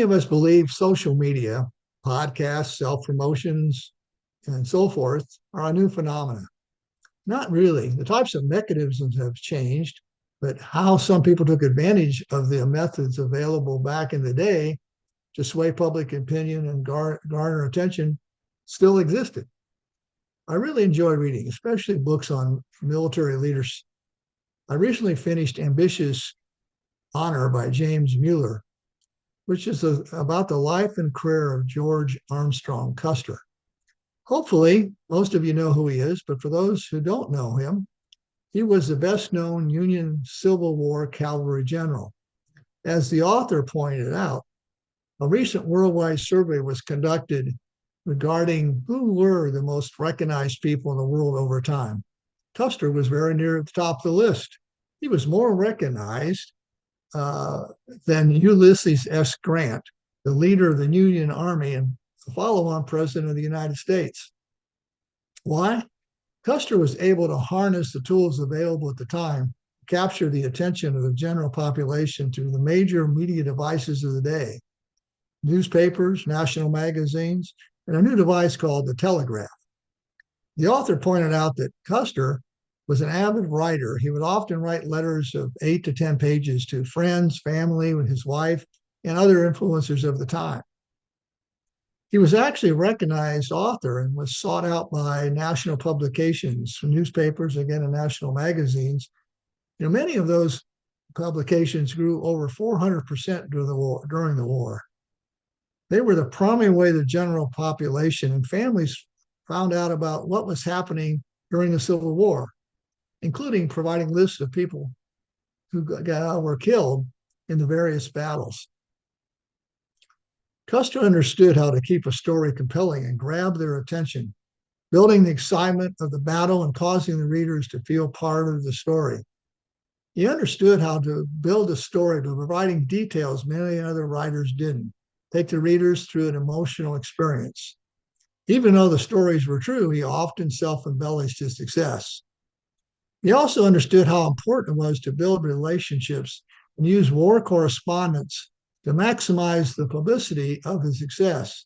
Many of us believe social media, podcasts, self promotions, and so forth are a new phenomenon. Not really. The types of mechanisms have changed, but how some people took advantage of the methods available back in the day to sway public opinion and garner attention still existed. I really enjoy reading, especially books on military leaders. I recently finished Ambitious Honor by James Mueller, which is about the life and career of George Armstrong Custer. Hopefully, most of you know who he is, but for those who don't know him, he was the best known Union Civil War cavalry general. As the author pointed out, a recent worldwide survey was conducted regarding who were the most recognized people in the world over time. Custer was very near the top of the list. He was more recognized than Ulysses S. Grant, the leader of the Union Army and the follow-on president of the United States. Why? Custer was able to harness the tools available at the time, capture the attention of the general population through the major media devices of the day: newspapers, national magazines, and a new device called the telegraph. The author pointed out that Custer was an avid writer. He would often write letters of 8 to 10 pages to friends, family, his wife, and other influencers of the time. He was actually a recognized author and was sought out by national publications, newspapers, again, and national magazines. Many of those publications grew over 400% during the war. They were the primary way the general population and families found out about what was happening during the Civil War, including providing lists of people who were killed in the various battles. Custer understood how to keep a story compelling and grab their attention, building the excitement of the battle and causing the readers to feel part of the story. He understood how to build a story by providing details many other writers didn't, take the readers through an emotional experience. Even though the stories were true, he often self-embellished his success. He also understood how important it was to build relationships and use war correspondents to maximize the publicity of his success.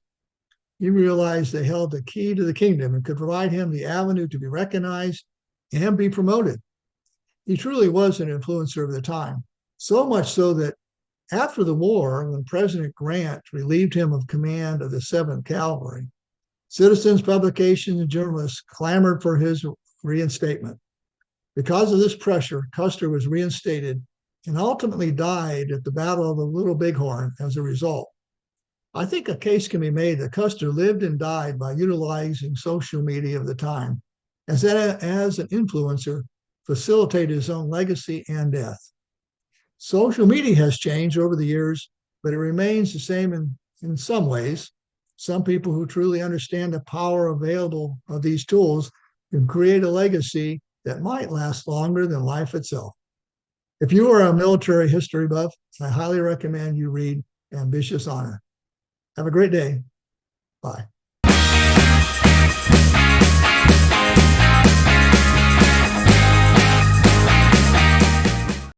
He realized they held the key to the kingdom and could provide him the avenue to be recognized and be promoted. He truly was an influencer of the time, so much so that after the war, when President Grant relieved him of command of the 7th Cavalry, citizens, publications, and journalists clamored for his reinstatement. Because of this pressure, Custer was reinstated and ultimately died at the Battle of the Little Bighorn as a result. I think a case can be made that Custer lived and died by utilizing social media of the time as an influencer, facilitated his own legacy and death. Social media has changed over the years, but it remains the same in some ways. Some people who truly understand the power available of these tools can create a legacy that might last longer than life itself. If you are a military history buff, I highly recommend you read Ambitious Honor. Have a great day. Bye.